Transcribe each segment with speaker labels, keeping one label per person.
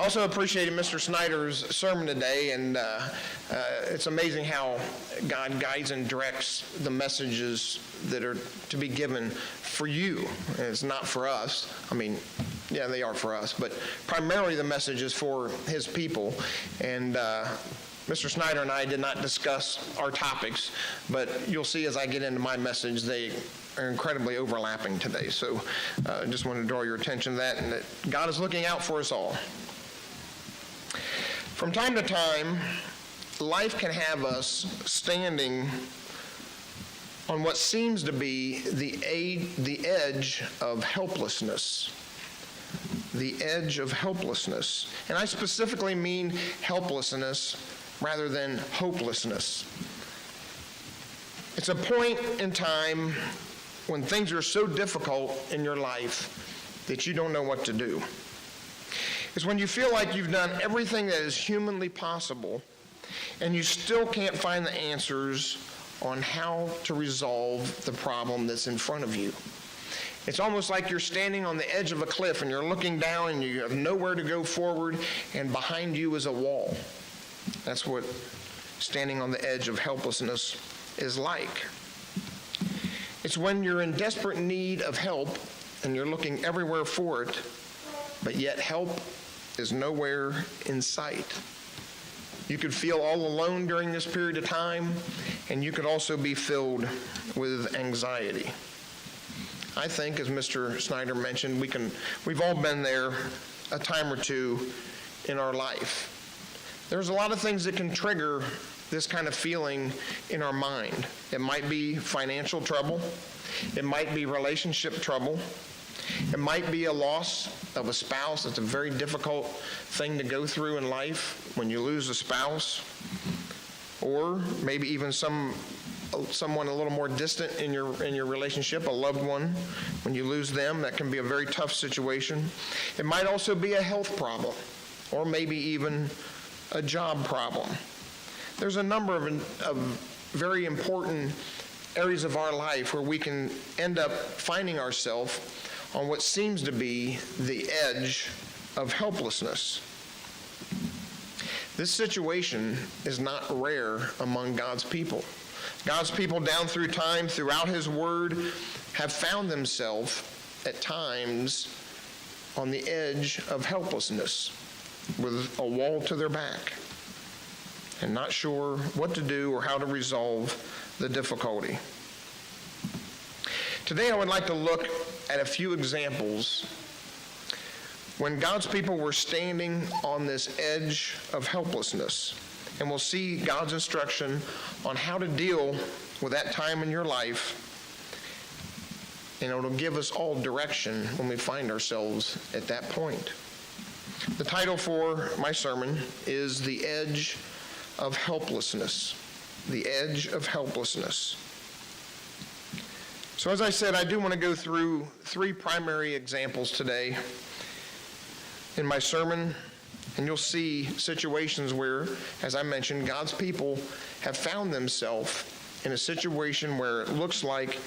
Speaker 1: Also appreciated Mr. Snyder's sermon today, and it's amazing how God guides and directs the messages that are to be given for you. And it's not for us. I mean, yeah, they are for us, but primarily the message is for his people. And Mr. Snyder and I did not discuss our topics, but you'll see as I get into my message, they are incredibly overlapping today. So I just want to draw your attention to that, and that God is looking out for us all. From time to time, life can have us standing on what seems to be the edge of helplessness. The edge of helplessness. And I specifically mean helplessness rather than hopelessness. It's a point in time when things are so difficult in your life that you don't know what to do. It's when you feel like you've done everything that is humanly possible and you still can't find the answers on how to resolve the problem that's in front of you. It's almost like you're standing on the edge of a cliff and you're looking down and you have nowhere to go forward, and behind you is a wall. That's what standing on the edge of helplessness is like. It's when you're in desperate need of help and you're looking everywhere for it, but yet help is nowhere in sight. You could feel all alone during this period of time, and you could also be filled with anxiety. I think, as Mr. Snyder mentioned, we've all been there a time or two in our life. There's a lot of things that can trigger this kind of feeling in our mind. It might be financial trouble. It might be relationship trouble. It might be a loss of a spouse. It's a very difficult thing to go through in life when you lose a spouse. Or maybe even someone a little more distant in your relationship, a loved one. When you lose them, that can be a very tough situation. It might also be a health problem, or maybe even a job problem. There's a number of very important areas of our life where we can end up finding ourselves on what seems to be the edge of helplessness. This situation is not rare among God's people. God's people down through time, throughout His Word, have found themselves at times on the edge of helplessness with a wall to their back and not sure what to do or how to resolve the difficulty. Today I would like to look at a few examples when God's people were standing on this edge of helplessness. And we'll see God's instruction on how to deal with that time in your life. And it'll give us all direction when we find ourselves at that point. The title for my sermon is The Edge of Helplessness. The Edge of Helplessness. So as I said, I do want to go through three primary examples today in my sermon, and you'll see situations where, as I mentioned, God's people have found themselves in a situation where it looks like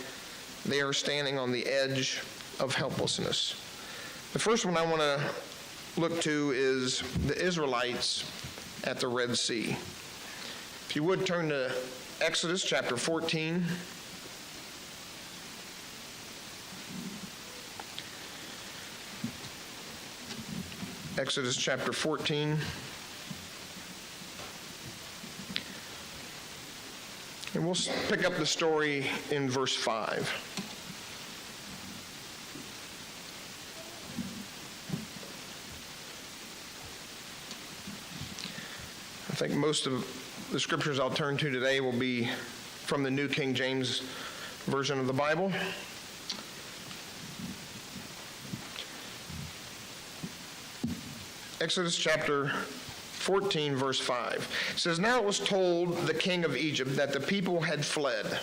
Speaker 1: they are standing on the edge of helplessness. The first one I want to look to is the Israelites at the Red Sea. If you would turn to Exodus chapter 14. Exodus chapter 14. And we'll pick up the story in verse 5. I think most of the scriptures I'll turn to today will be from the New King James Version of the Bible. Exodus chapter 14, verse 5. It says, "Now it was told the king of Egypt that the people had fled.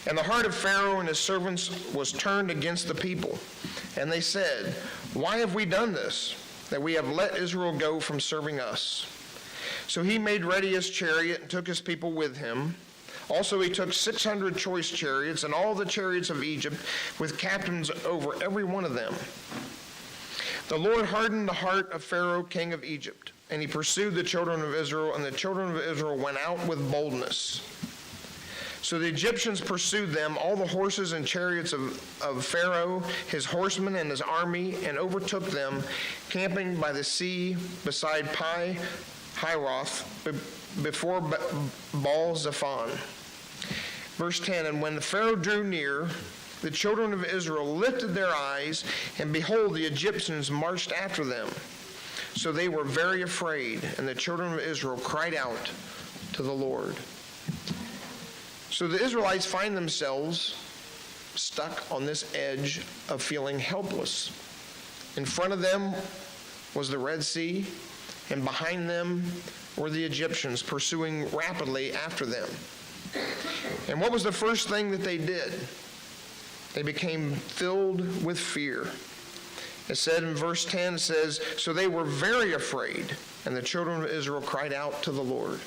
Speaker 1: And the heart of Pharaoh and his servants was turned against the people. And they said, 'Why have we done this, that we have let Israel go from serving us?' So he made ready his chariot and took his people with him. Also he took 600 choice chariots and all the chariots of Egypt with captains over every one of them. The Lord hardened the heart of Pharaoh, king of Egypt, and he pursued the children of Israel, and the children of Israel went out with boldness. So the Egyptians pursued them, all the horses and chariots of Pharaoh, his horsemen and his army, and overtook them, camping by the sea beside Pi-Hiroth, before Baal-Zephon. Verse 10, and when the Pharaoh drew near, the children of Israel lifted their eyes, and behold, the Egyptians marched after them. So they were very afraid, and the children of Israel cried out to the Lord. So the Israelites find themselves stuck on this edge of feeling helpless. In front of them was the Red Sea, and behind them were the Egyptians pursuing rapidly after them. And what was the first thing that they did? They became filled with fear. It said in verse 10, it says, so they were very afraid, and the children of Israel cried out to the Lord.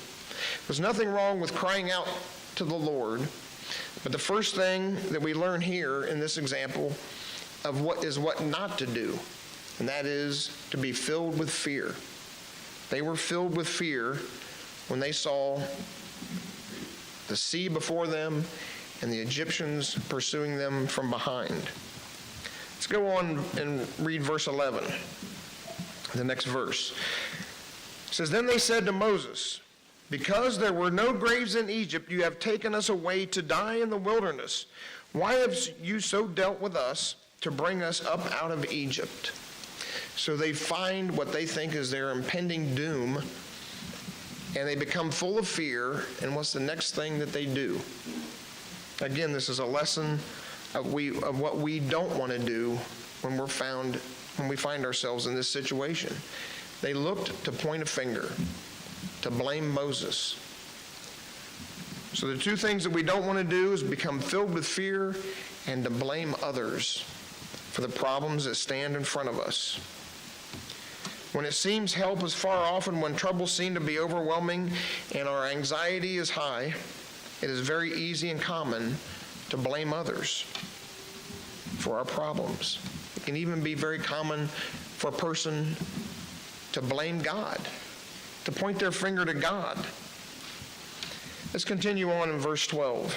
Speaker 1: There's nothing wrong with crying out to the Lord, but the first thing that we learn here in this example of what not to do, and that is to be filled with fear. They were filled with fear when they saw the sea before them and the Egyptians pursuing them from behind. Let's go on and read verse 11, the next verse. It says, then they said to Moses, because there were no graves in Egypt, you have taken us away to die in the wilderness. Why have you so dealt with us to bring us up out of Egypt? So they find what they think is their impending doom, and they become full of fear, and what's the next thing that they do? Again, this is a lesson of what we don't want to do when we find ourselves in this situation. They looked to point a finger, to blame Moses. So the two things that we don't want to do is become filled with fear and to blame others for the problems that stand in front of us. When it seems help is far off and when troubles seem to be overwhelming and our anxiety is high, it is very easy and common to blame others for our problems. It can even be very common for a person to blame God, to point their finger to God. Let's continue on in verse 12.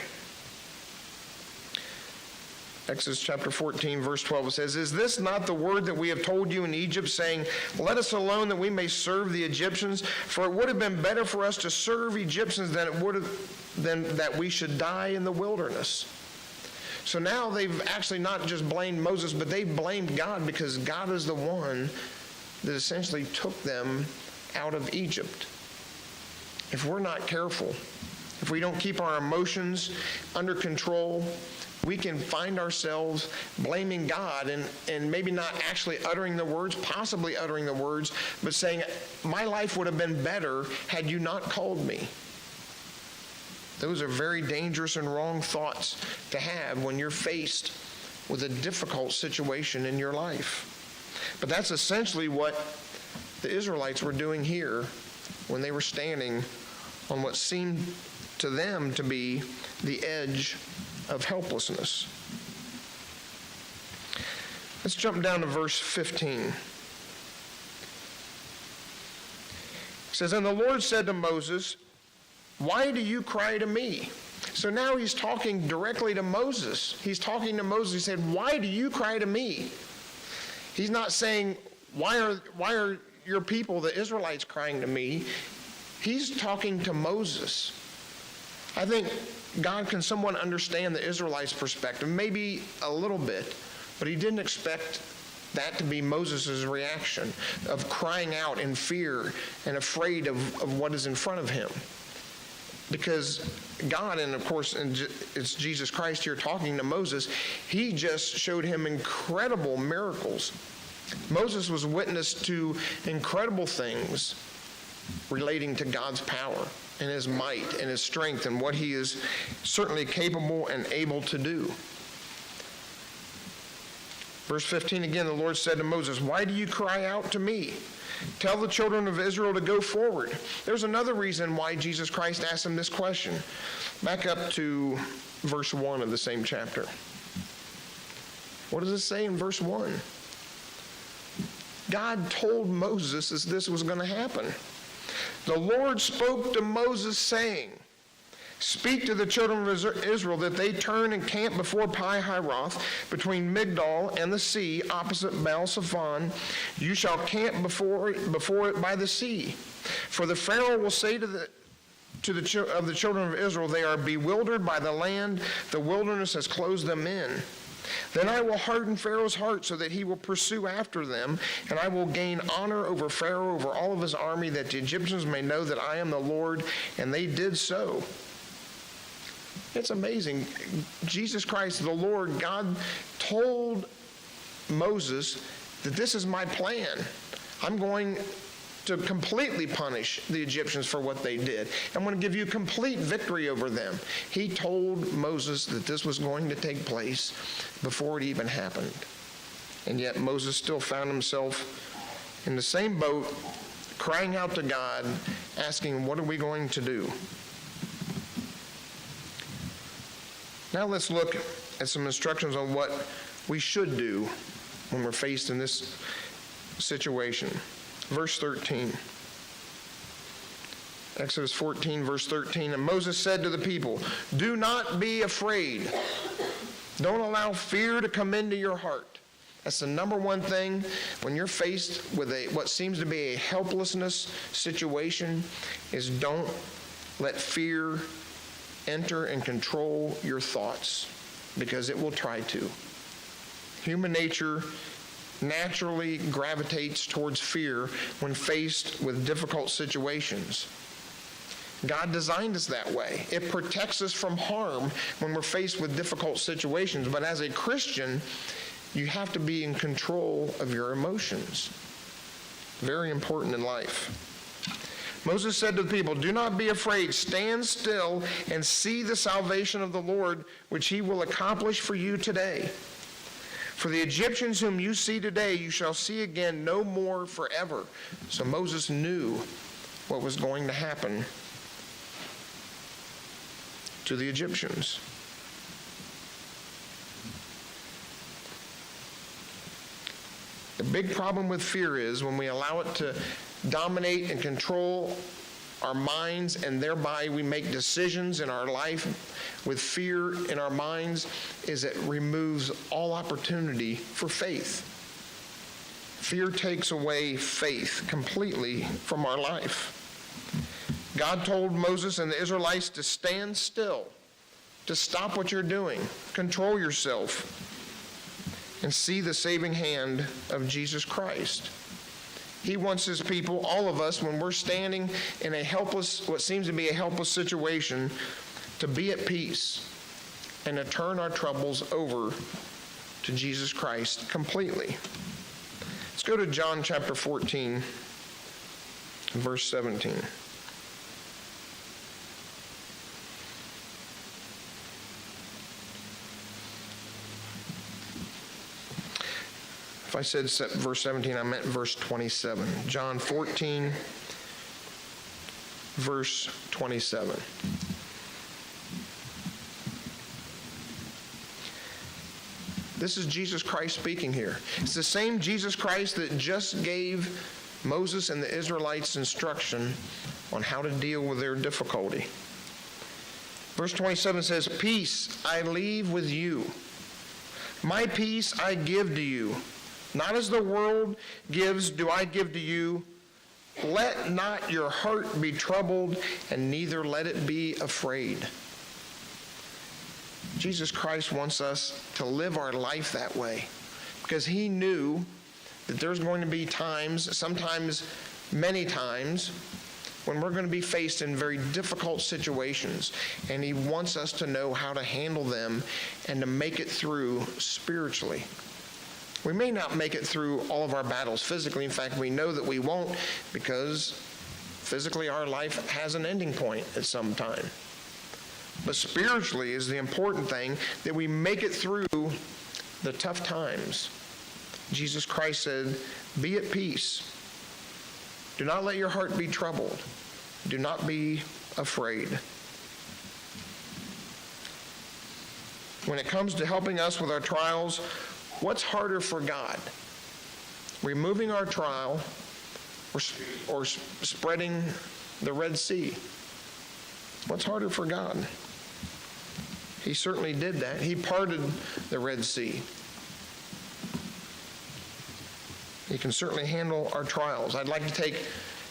Speaker 1: Exodus chapter 14, verse 12, it says, is this not the word that we have told you in Egypt, saying, let us alone that we may serve the Egyptians? For it would have been better for us to serve Egyptians than that we should die in the wilderness. So now they've actually not just blamed Moses, but they blamed God because God is the one that essentially took them out of Egypt. If we're not careful, if we don't keep our emotions under control, we can find ourselves blaming God and maybe not actually uttering the words, possibly uttering the words, but saying, my life would have been better had you not called me. Those are very dangerous and wrong thoughts to have when you're faced with a difficult situation in your life. But that's essentially what the Israelites were doing here when they were standing on what seemed to them to be the edge of helplessness. Let's jump down to verse 15. It says, and the Lord said to Moses, why do you cry to me? So now he's talking directly to Moses. He's talking to Moses. He said, why do you cry to me? He's not saying, why are your people, the Israelites, crying to me? He's talking to Moses. I think God can somewhat understand the Israelites' perspective, maybe a little bit, but he didn't expect that to be Moses' reaction of crying out in fear and afraid of what is in front of him. Because God, and of course it's Jesus Christ here talking to Moses, he just showed him incredible miracles. Moses was witness to incredible things relating to God's power and his might and his strength and what he is certainly capable and able to do. Verse 15 again, the Lord said to Moses, why do you cry out to me? Tell the children of Israel to go forward. There's another reason why Jesus Christ asked him this question. Back up to verse 1 of the same chapter. What does it say in verse 1? God told Moses that this was going to happen. The Lord spoke to Moses, saying, "Speak to the children of Israel that they turn and camp before Pi-Hahiroth, between Migdol and the sea, opposite Baal-Zephon. You shall camp before it by the sea. For the Pharaoh will say to the children of Israel, they are bewildered by the land. The wilderness has closed them in. Then I will harden Pharaoh's heart so that he will pursue after them, and I will gain honor over Pharaoh, over all of his army, that the Egyptians may know that I am the Lord." And they did so. It's amazing. Jesus Christ, the Lord, God told Moses that this is my plan. I'm going to completely punish the Egyptians for what they did. I'm going to give you complete victory over them. He told Moses that this was going to take place before it even happened. And yet Moses still found himself in the same boat, crying out to God, asking, what are we going to do? Now let's look at some instructions on what we should do when we're faced in this situation. Verse 13. Exodus 14, verse 13. "And Moses said to the people, 'Do not be afraid. Don't allow fear to come into your heart.'" That's the number one thing when you're faced with what seems to be a helplessness situation, is don't let fear enter and control your thoughts, because it will try to. Human nature naturally gravitates towards fear when faced with difficult situations. God designed us that way. It protects us from harm when we're faced with difficult situations. But as a Christian, you have to be in control of your emotions. Very important in life. Moses said to the people, "Do not be afraid. Stand still and see the salvation of the Lord, which he will accomplish for you today. For the Egyptians whom you see today, you shall see again no more forever." So Moses knew what was going to happen to the Egyptians. The big problem with fear is when we allow it to dominate and control our minds, and thereby we make decisions in our life with fear in our minds, is it removes all opportunity for faith. Fear takes away faith completely from our life. God told Moses and the Israelites to stand still, to stop what you're doing, control yourself, and see the saving hand of Jesus Christ. He wants his people, all of us, when we're standing in what seems to be a helpless situation, to be at peace and to turn our troubles over to Jesus Christ completely. Let's go to John chapter 14, verse 17. If I said verse 17, I meant verse 27. John 14, verse 27. This is Jesus Christ speaking here. It's the same Jesus Christ that just gave Moses and the Israelites instruction on how to deal with their difficulty. Verse 27 says, "Peace I leave with you. My peace I give to you. Not as the world gives do I give to you. Let not your heart be troubled, and neither let it be afraid." Jesus Christ wants us to live our life that way, because he knew that there's going to be times, sometimes many times, when we're going to be faced in very difficult situations, and he wants us to know how to handle them and to make it through spiritually. We may not make it through all of our battles physically. In fact, we know that we won't, because physically our life has an ending point at some time. But spiritually is the important thing, that we make it through the tough times. Jesus Christ said, "Be at peace. Do not let your heart be troubled. Do not be afraid." When it comes to helping us with our trials, what's harder for God? removing our trial, or spreading the Red Sea? What's harder for God? He certainly did that. He parted the Red Sea. He can certainly handle our trials. I'd like to take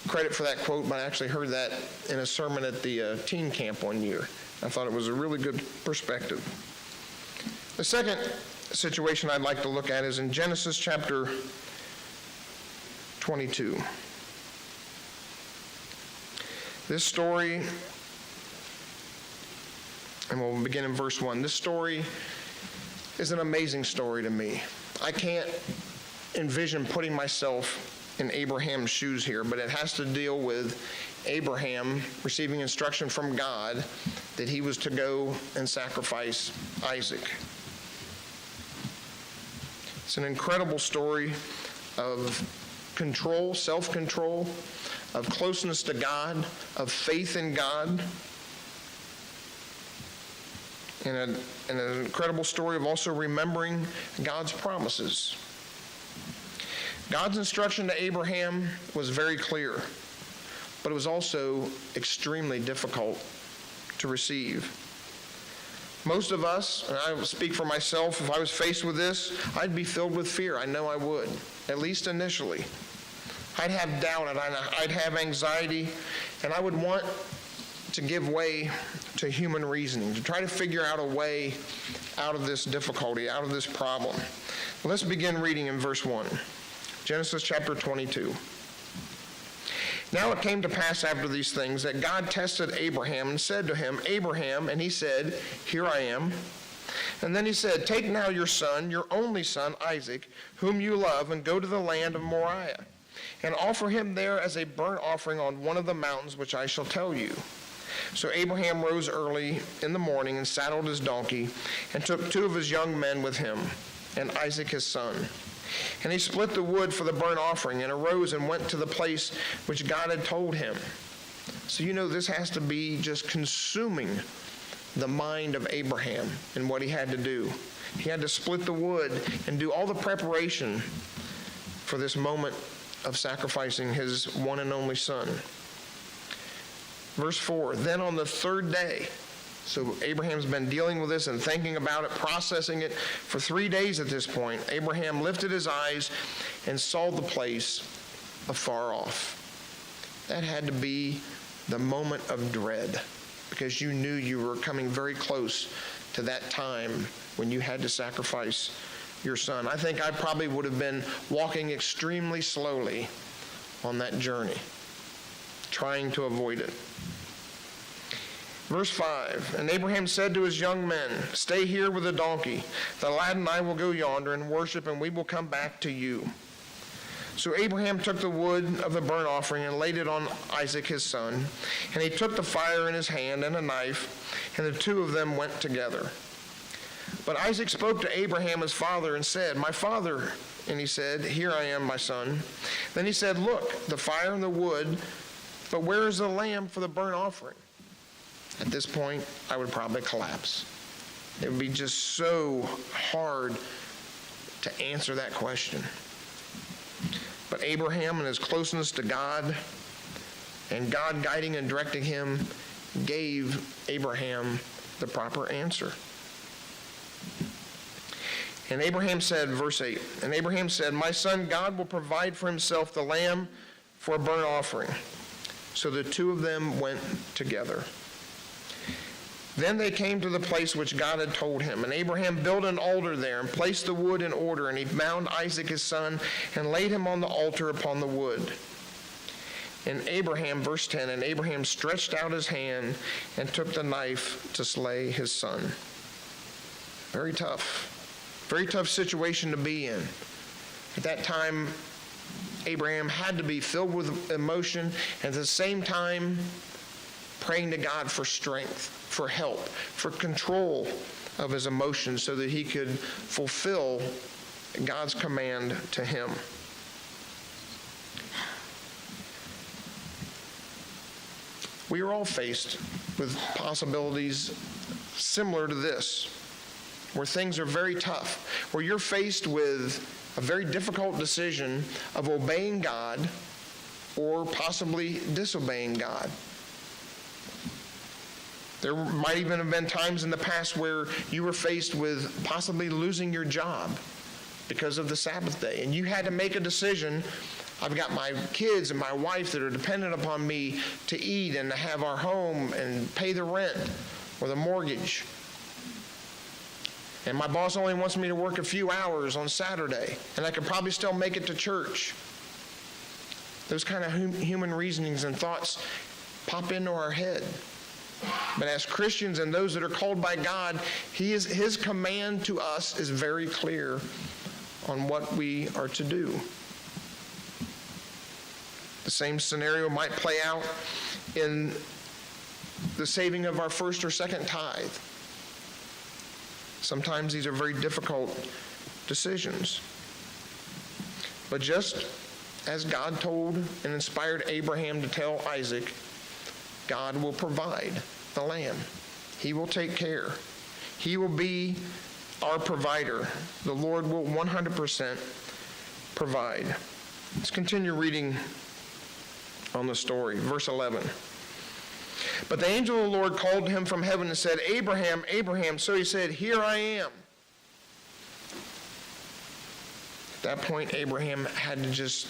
Speaker 1: credit for that quote, but I actually heard that in a sermon at the teen camp one year. I thought it was a really good perspective. The second situation I'd like to look at is in Genesis chapter 22. This story, and we'll begin in verse 1. This story is an amazing story to me. I can't envision putting myself in Abraham's shoes here, but it has to deal with Abraham receiving instruction from God that he was to go and sacrifice Isaac. It's an incredible story of control, self-control, of closeness to God, of faith in God, and an incredible story of also remembering God's promises. God's instruction to Abraham was very clear, but it was also extremely difficult to receive. Most of us, and I will speak for myself, if I was faced with this, I'd be filled with fear. I know I would, at least initially. I'd have doubt, and I'd have anxiety, and I would want to give way to human reasoning, to try to figure out a way out of this difficulty, out of this problem. Let's begin reading in verse 1. Genesis chapter 22. Now it came to pass after these things that God tested Abraham and said to him, Abraham, and he said, Here I am. And then he said, Take now your son, your only son, Isaac, whom you love, and go to the land of Moriah, and offer him there as a burnt offering on one of the mountains which I shall tell you. So Abraham rose early in the morning and saddled his donkey, and took 2 of his young men with him, and Isaac his son. And he split the wood for the burnt offering, and arose and went to the place which God had told him. So this has to be just consuming the mind of Abraham and what he had to do. He had to split the wood and do all the preparation for this moment of sacrificing his one and only son. Verse 4, then on the 3rd day, so Abraham's been dealing with this and thinking about it, processing it for 3 days at this point. Abraham lifted his eyes and saw the place afar off. That had to be the moment of dread, because you knew you were coming very close to that time when you had to sacrifice your son. I think I probably would have been walking extremely slowly on that journey, trying to avoid it. Verse 5, and Abraham said to his young men, Stay here with the donkey. The lad and I will go yonder and worship, and we will come back to you. So Abraham took the wood of the burnt offering and laid it on Isaac his son. And he took the fire in his hand and a knife, and the 2 of them went together. But Isaac spoke to Abraham his father and said, My father. And he said, Here I am, my son. Then he said, Look, the fire and the wood, but where is the lamb for the burnt offering? At this point, I would probably collapse. It would be just so hard to answer that question. But Abraham, in his closeness to God, and God guiding and directing him, gave Abraham the proper answer. And Abraham said, verse 8, and Abraham said, My son, God will provide for himself the lamb for a burnt offering. So the 2 of them went together. Then they came to the place which God had told him. And Abraham built an altar there and placed the wood in order. And he bound Isaac his son and laid him on the altar upon the wood. And Abraham, verse 10, and Abraham stretched out his hand and took the knife to slay his son. Very tough situation to be in. At that time, Abraham had to be filled with emotion, and at the same time, praying to God for strength, for help, for control of his emotions so that he could fulfill God's command to him. We are all faced with possibilities similar to this, where things are very tough, where you're faced with a very difficult decision of obeying God or possibly disobeying God. There might even have been times in the past where you were faced with possibly losing your job because of the Sabbath day, and you had to make a decision. I've got my kids and my wife that are dependent upon me to eat and to have our home and pay the rent or the mortgage. And my boss only wants me to work a few hours on Saturday, and I could probably still make it to church. Those kind of human reasonings and thoughts pop into our head. But as Christians and those that are called by God, His command to us is very clear on what we are to do. The same scenario might play out in the saving of our first or second tithe. Sometimes these are very difficult decisions. But just as God told and inspired Abraham to tell Isaac, God will provide the lamb. He will take care. He will be our provider. The Lord will 100% provide. Let's continue reading on the story. Verse 11. But the angel of the Lord called to him from heaven and said, Abraham, Abraham. So he said, Here I am. At that point, Abraham had to just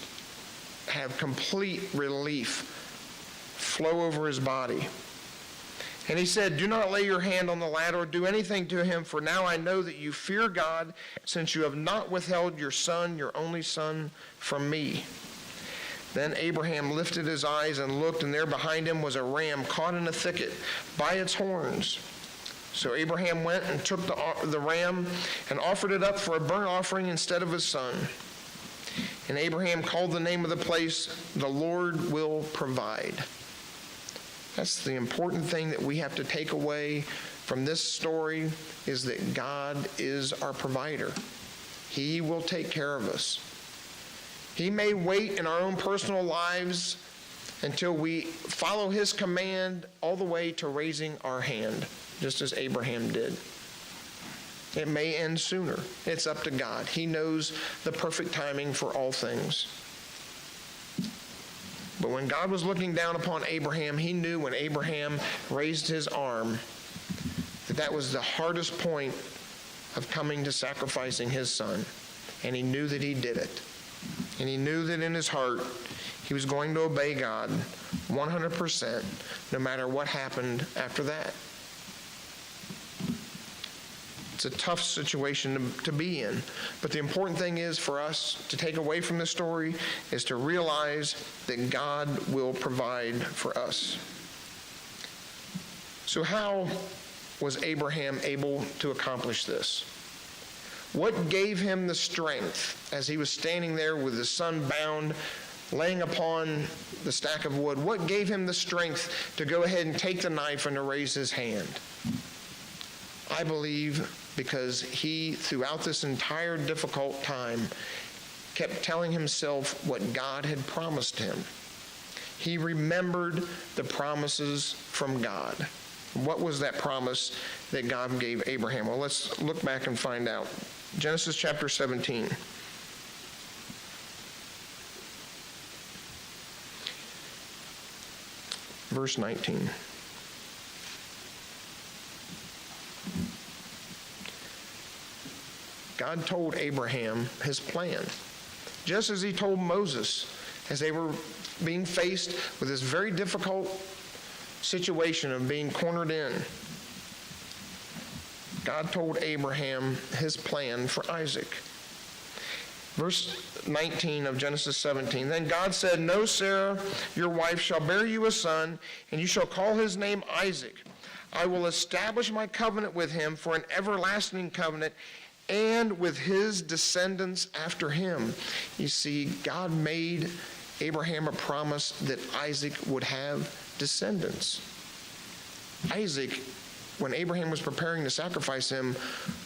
Speaker 1: have complete relief flow over his body. And he said, Do not lay your hand on the lad or do anything to him, for now I know that you fear God, since you have not withheld your son, your only son, from me. Then Abraham lifted his eyes and looked, and there behind him was a ram caught in a thicket by its horns. So Abraham went and took the ram and offered it up for a burnt offering instead of his son. And Abraham called the name of the place, The Lord Will Provide. That's the important thing that we have to take away from this story, is that God is our provider. He will take care of us. He may wait in our own personal lives until we follow His command all the way to raising our hand, just as Abraham did. It may end sooner. It's up to God. He knows the perfect timing for all things. But when God was looking down upon Abraham, He knew when Abraham raised his arm that that was the hardest point of coming to sacrificing his son. And He knew that he did it. And he knew that in his heart he was going to obey God 100%, no matter what happened after that. It's a tough situation to be in. But the important thing is for us to take away from this story is to realize that God will provide for us. So how was Abraham able to accomplish this? What gave him the strength as he was standing there with his son bound, laying upon the stack of wood? What gave him the strength to go ahead and take the knife and to raise his hand? I believe because he, throughout this entire difficult time, kept telling himself what God had promised him. He remembered the promises from God. What was that promise that God gave Abraham? Well, let's look back and find out. Genesis chapter 17. Verse 19. God told Abraham His plan, just as He told Moses as they were being faced with this very difficult situation of being cornered in. God told Abraham His plan for Isaac. Verse 19 of Genesis 17. Then God said, No, Sarah, your wife, shall bear you a son, and you shall call his name Isaac. I will establish my covenant with him for an everlasting covenant, and with his descendants after him. You see, God made Abraham a promise that Isaac would have descendants. Isaac, when Abraham was preparing to sacrifice him,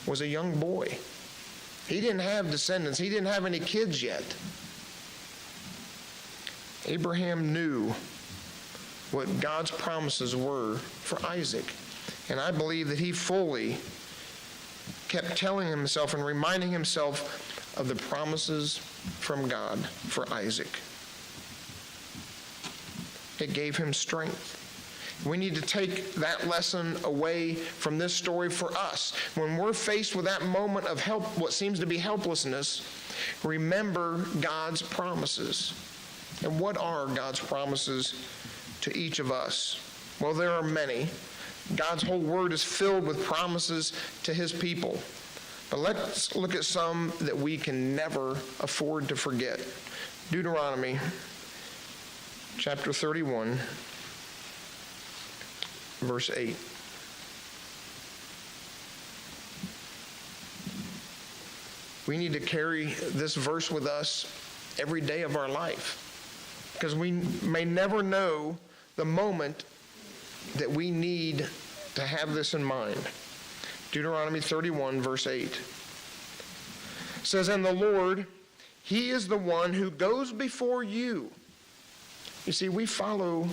Speaker 1: was a young boy. He didn't have descendants. He didn't have any kids yet. Abraham knew what God's promises were for Isaac. And I believe that he fully kept telling himself and reminding himself of the promises from God for Isaac. It gave him strength. We need to take that lesson away from this story for us. When we're faced with that moment of what seems to be helplessness, remember God's promises. And what are God's promises to each of us? Well, there are many. God's whole word is filled with promises to his people. But let's look at some that we can never afford to forget. Deuteronomy chapter 31, verse 8. We need to carry this verse with us every day of our life, because we may never know the moment that we need to have this in mind. Deuteronomy 31, verse 8 says, "And the Lord, he is the one who goes before you." You see, we follow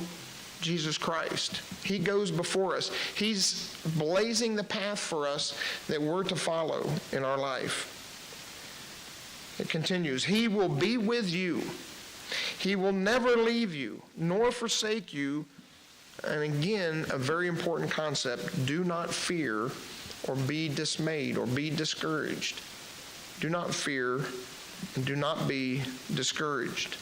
Speaker 1: Jesus Christ. He goes before us. He's blazing the path for us that we're to follow in our life. It continues, "He will be with you. He will never leave you nor forsake you." And again, a very important concept, do not fear or be dismayed or be discouraged. Do not fear and do not be discouraged.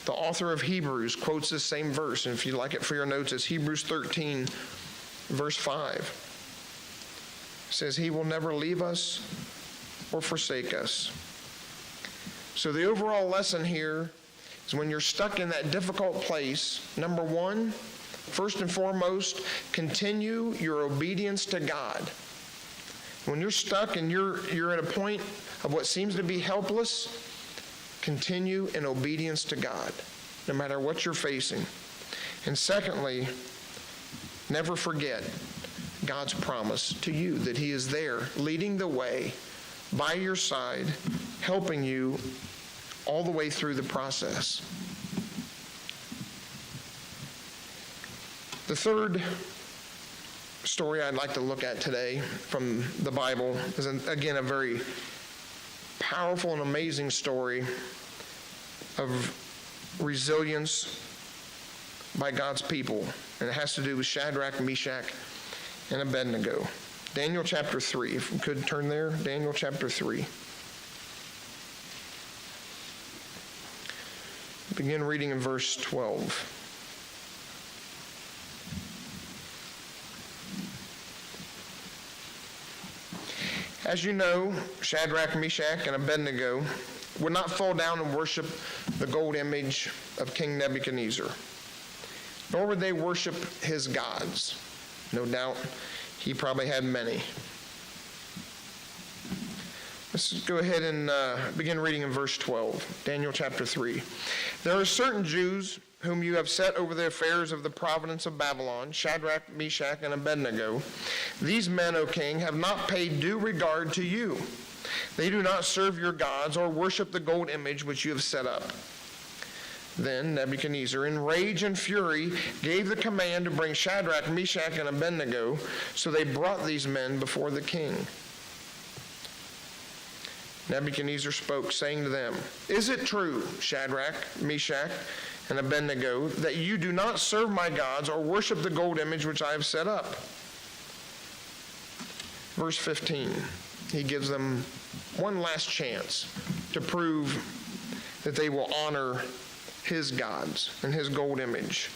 Speaker 1: The author of Hebrews quotes this same verse, and if you'd like it for your notes, it's Hebrews 13, verse 5. It says, "He will never leave us or forsake us." So the overall lesson here is when you're stuck in that difficult place, number one, first and foremost, continue your obedience to God. When you're stuck and you're at a point of what seems to be helpless, continue in obedience to God, no matter what you're facing. And secondly, never forget God's promise to you that he is there, leading the way, by your side, helping you all the way through the process. The third story I'd like to look at today from the Bible is, again, a very powerful and amazing story of resilience by God's people. And it has to do with Shadrach, Meshach, and Abednego. Daniel chapter 3, if we could turn there. Daniel chapter 3. Begin reading in verse 12. As you know, Shadrach, Meshach, and Abednego would not fall down and worship the gold image of King Nebuchadnezzar, nor would they worship his gods. No doubt he probably had many. Let's go ahead and begin reading in verse 12, Daniel chapter 3. "There are certain Jews whom you have set over the affairs of the province of Babylon, Shadrach, Meshach, and Abednego. These men, O king, have not paid due regard to you. They do not serve your gods or worship the gold image which you have set up." Then Nebuchadnezzar, in rage and fury, gave the command to bring Shadrach, Meshach, and Abednego. So they brought these men before the king. Nebuchadnezzar spoke, saying to them, "Is it true, Shadrach, Meshach, and Abednego, that you do not serve my gods or worship the gold image which I have set up?" Verse 15, he gives them one last chance to prove that they will honor his gods and his gold image.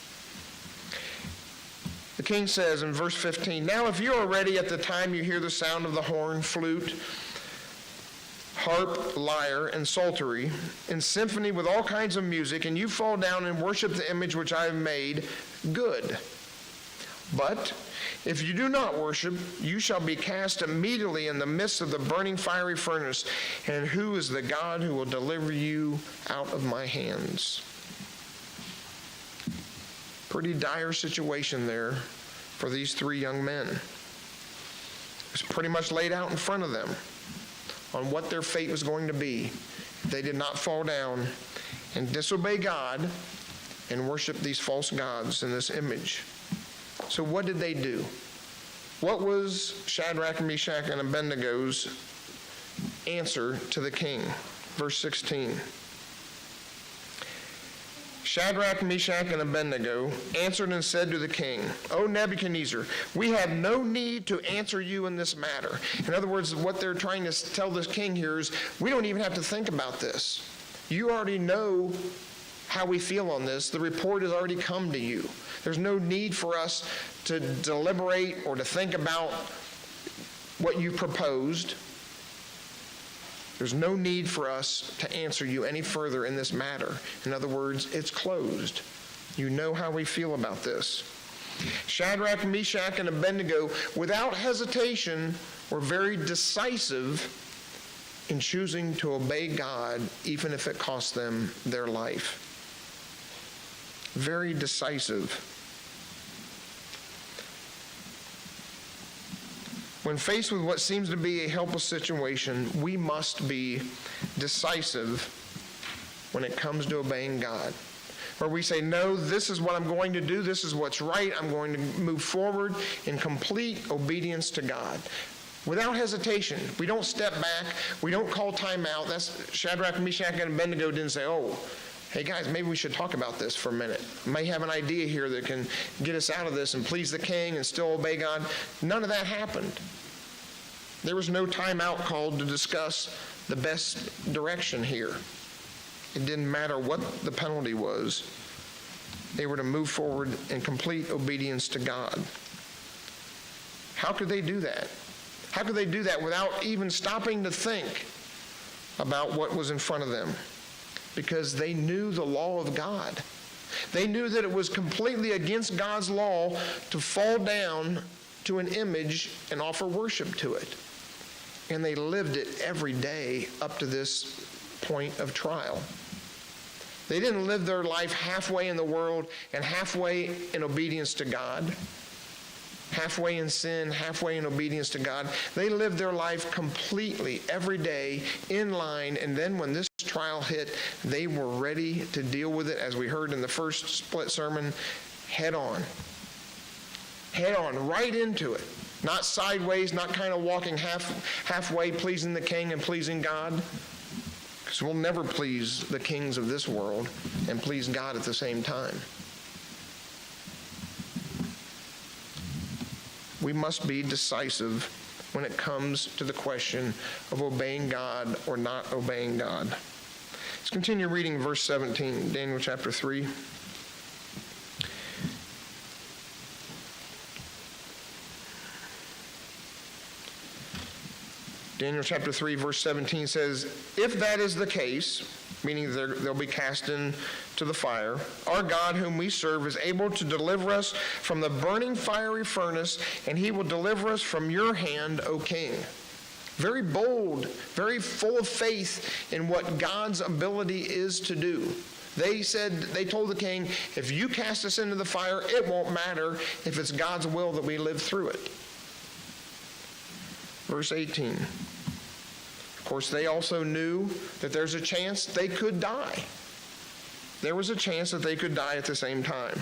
Speaker 1: The king says in verse 15, "Now if you are ready at the time you hear the sound of the horn, flute, harp, lyre, and psaltery, in symphony with all kinds of music, and you fall down and worship the image which I have made, good. But if you do not worship, you shall be cast immediately in the midst of the burning fiery furnace. And who is the God who will deliver you out of my hands?" Pretty dire situation there for these three young men. It's pretty much laid out in front of them on what their fate was going to be if they did not fall down and disobey God and worship these false gods in this image. So what did they do? What was Shadrach, Meshach, and Abednego's answer to the king. Verse 16. Shadrach, Meshach, and Abednego answered and said to the king, O Nebuchadnezzar, we have no need to answer you in this matter. In other words, what they're trying to tell this king here is, we don't even have to think about this. You already know how we feel on this. The report has already come to you. There's no need for us to deliberate or to think about what you proposed. There's no need for us to answer you any further in this matter. In other words, it's closed. You know how we feel about this. Shadrach, Meshach, and Abednego, without hesitation, were very decisive in choosing to obey God, even if it cost them their life. Very decisive. When faced with what seems to be a helpless situation, we must be decisive when it comes to obeying God. Where we say, no, this is what I'm going to do, this is what's right, I'm going to move forward in complete obedience to God. Without hesitation. We don't step back, we don't call time out. That's Shadrach, Meshach, and Abednego didn't say, oh, hey guys, maybe we should talk about this for a minute. May have an idea here that can get us out of this and please the king and still obey God. None of that happened. There was no time out called to discuss the best direction here. It didn't matter what the penalty was. They were to move forward in complete obedience to God. How could they do that? How could they do that without even stopping to think about what was in front of them? Because they knew the law of God. They knew that it was completely against God's law to fall down to an image and offer worship to it. And they lived it every day up to this point of trial. They didn't live their life halfway in the world and halfway in obedience to God, halfway in sin, halfway in obedience to God. They lived their life completely every day in line, and then when this trial hit, they were ready to deal with it, as we heard in the first split sermon, head on. Head on, right into it. Not sideways, not kind of walking halfway, pleasing the king and pleasing God. Because we'll never please the kings of this world and please God at the same time. We must be decisive when it comes to the question of obeying God or not obeying God. Let's continue reading verse 17, Daniel chapter 3. Daniel chapter 3, verse 17 says, if that is the case, meaning they'll be cast into the fire, our God whom we serve is able to deliver us from the burning fiery furnace, and he will deliver us from your hand, O king. Very bold, very full of faith in what God's ability is to do. They told the king, if you cast us into the fire, it won't matter if it's God's will that we live through it. Verse 18. Of course, they also knew that there's a chance they could die. There was a chance that they could die at the same time.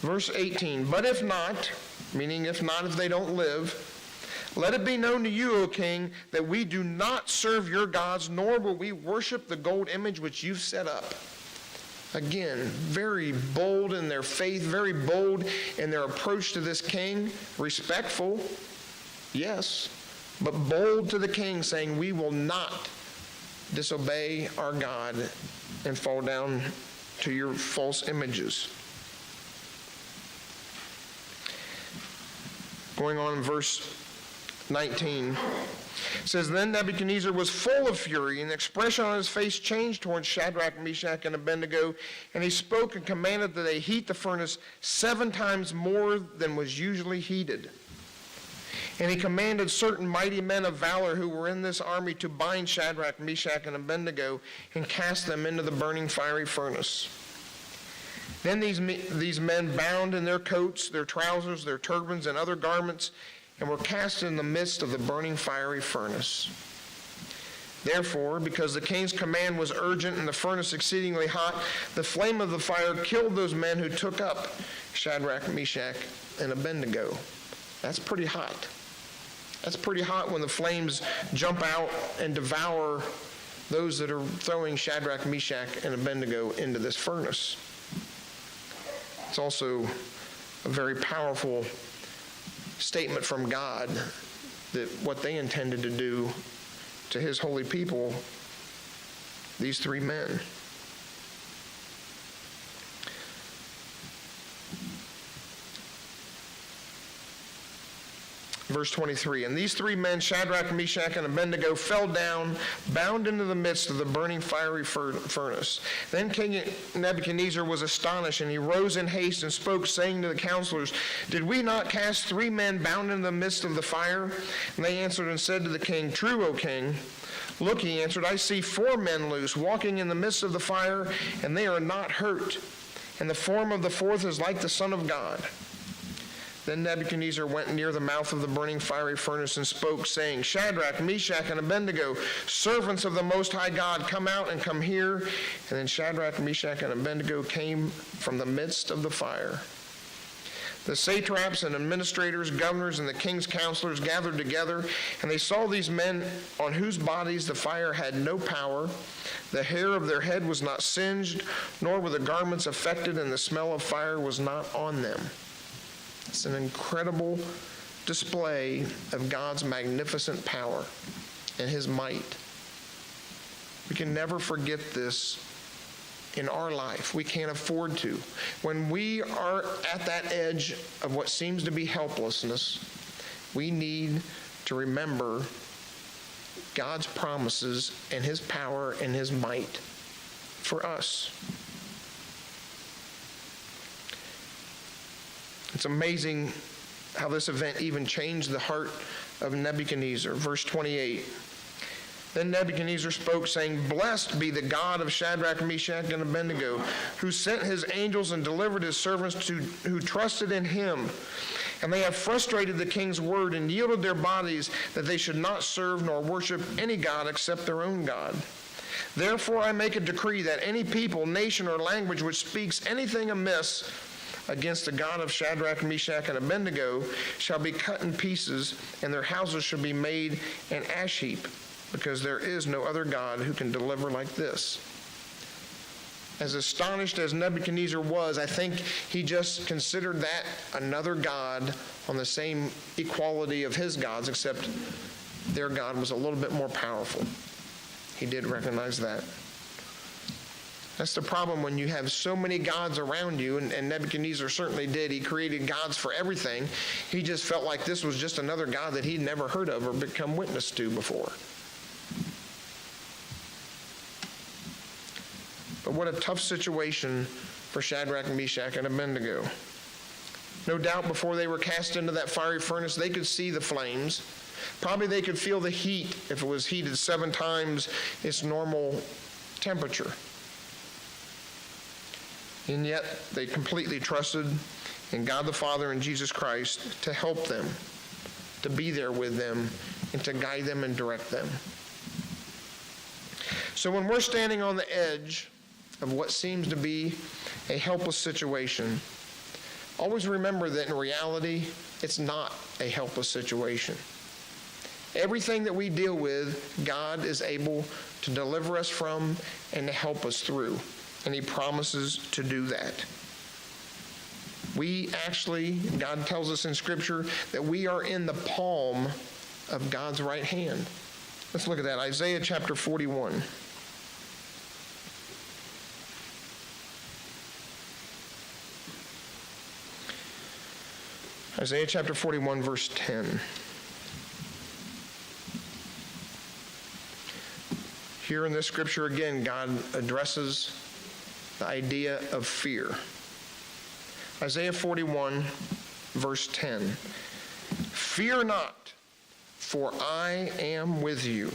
Speaker 1: Verse 18, but if not, meaning if they don't live, let it be known to you, O king, that we do not serve your gods, nor will we worship the gold image which you've set up. Again, very bold in their faith, very bold in their approach to this king, respectful, yes, but bold to the king, saying, we will not disobey our God and fall down to your false images. Going on in verse 19, it says, then Nebuchadnezzar was full of fury, and the expression on his face changed towards Shadrach, Meshach, and Abednego, and he spoke and commanded that they heat the furnace 7 times more than was usually heated. And he commanded certain mighty men of valor who were in this army to bind Shadrach, Meshach, and Abednego and cast them into the burning fiery furnace. Then these men bound in their coats, their trousers, their turbans, and other garments, and were cast in the midst of the burning fiery furnace. Therefore, because the king's command was urgent and the furnace exceedingly hot, the flame of the fire killed those men who took up Shadrach, Meshach, and Abednego. That's pretty hot. That's pretty hot when the flames jump out and devour those that are throwing Shadrach, Meshach, and Abednego into this furnace. It's also a very powerful statement from God that what they intended to do to his holy people, these three men. Verse 23, and these three men, Shadrach, Meshach, and Abednego, fell down, bound into the midst of the burning fiery furnace. Then King Nebuchadnezzar was astonished, and he rose in haste and spoke, saying to the counselors, did we not cast three men bound in the midst of the fire? And they answered and said to the king, true, O king. Look, he answered, I see four men loose, walking in the midst of the fire, and they are not hurt. And the form of the fourth is like the Son of God. Then Nebuchadnezzar went near the mouth of the burning fiery furnace and spoke, saying, Shadrach, Meshach, and Abednego, servants of the Most High God, come out and come here. And then Shadrach, Meshach, and Abednego came from the midst of the fire. The satraps and administrators, governors, and the king's counselors gathered together, and they saw these men on whose bodies the fire had no power. The hair of their head was not singed, nor were the garments affected, and the smell of fire was not on them. It's an incredible display of God's magnificent power and his might. We can never forget this in our life. We can't afford to. When we are at that edge of what seems to be helplessness, we need to remember God's promises and his power and his might for us. It's amazing how this event even changed the heart of Nebuchadnezzar. Verse 28. Then Nebuchadnezzar spoke, saying, blessed be the God of Shadrach, Meshach, and Abednego, who sent his angels and delivered his servants who trusted in him. And they have frustrated the king's word and yielded their bodies that they should not serve nor worship any god except their own God. Therefore I make a decree that any people, nation, or language which speaks anything amiss against the God of Shadrach, Meshach, and Abednego shall be cut in pieces, and their houses shall be made an ash heap, because there is no other God who can deliver like this. As astonished as Nebuchadnezzar was, I think he just considered that another God on the same equality of his gods, except their God was a little bit more powerful. He did recognize that. That's the problem when you have so many gods around you, and Nebuchadnezzar certainly did. He created gods for everything. He just felt like this was just another God that he'd never heard of or become witness to before. But what a tough situation for Shadrach, Meshach, and Abednego. No doubt before they were cast into that fiery furnace, they could see the flames. Probably they could feel the heat if it was heated 7 times its normal temperature. And yet they completely trusted in God the Father and Jesus Christ to help them, to be there with them, and to guide them and direct them. So when we're standing on the edge of what seems to be a helpless situation, always remember that in reality, it's not a helpless situation. Everything that we deal with, God is able to deliver us from and to help us through. And he promises to do that. We actually, God tells us in Scripture that we are in the palm of God's right hand. Let's look at that. Isaiah chapter 41. Isaiah chapter 41, verse 10. Here in this scripture again, God addresses the idea of fear. Isaiah 41, verse 10. Fear not, for I am with you.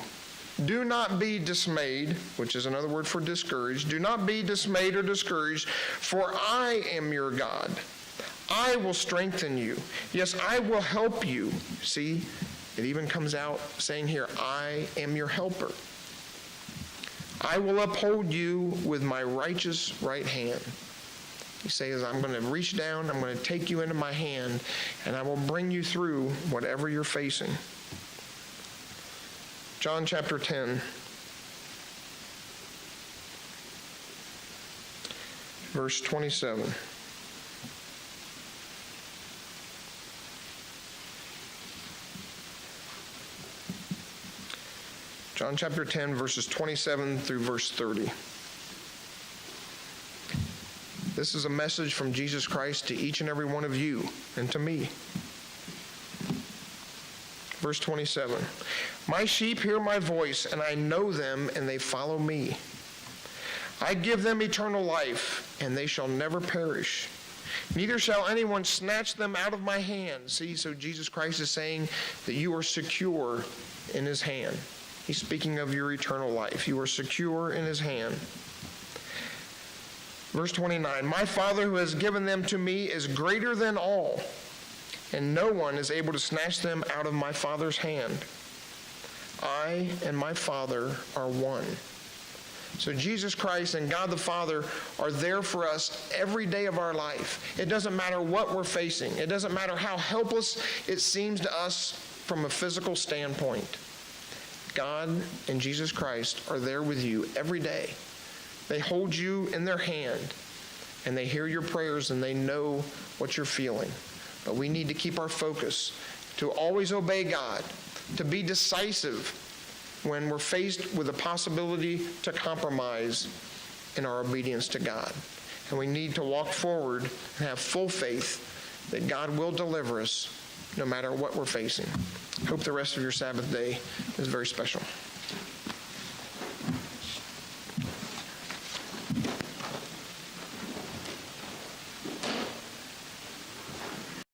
Speaker 1: Do not be dismayed, which is another word for discouraged. Do not be dismayed or discouraged, for I am your God. I will strengthen you. Yes, I will help you. See, it even comes out saying here, I am your helper. I will uphold you with my righteous right hand. He says, I'm going to reach down, I'm going to take you into my hand, and I will bring you through whatever you're facing. John chapter 10, verse 27. John chapter 10, verses 27 through verse 30. This is a message from Jesus Christ to each and every one of you and to me. Verse 27. My sheep hear my voice, and I know them, and they follow me. I give them eternal life, and they shall never perish. Neither shall anyone snatch them out of my hand. See, so Jesus Christ is saying that you are secure in his hand. He's speaking of your eternal life. You are secure in his hand. Verse 29, my Father who has given them to me is greater than all, and no one is able to snatch them out of my Father's hand. I and my Father are one. So Jesus Christ and God the Father are there for us every day of our life. It doesn't matter what we're facing. It doesn't matter how helpless it seems to us from a physical standpoint. God and Jesus Christ are there with you every day. They hold you in their hand, and they hear your prayers, and they know what you're feeling. But we need to keep our focus to always obey God, to be decisive when we're faced with a possibility to compromise in our obedience to God. And we need to walk forward and have full faith that God will deliver us no matter what we're facing. Hope the rest of your Sabbath day is very special.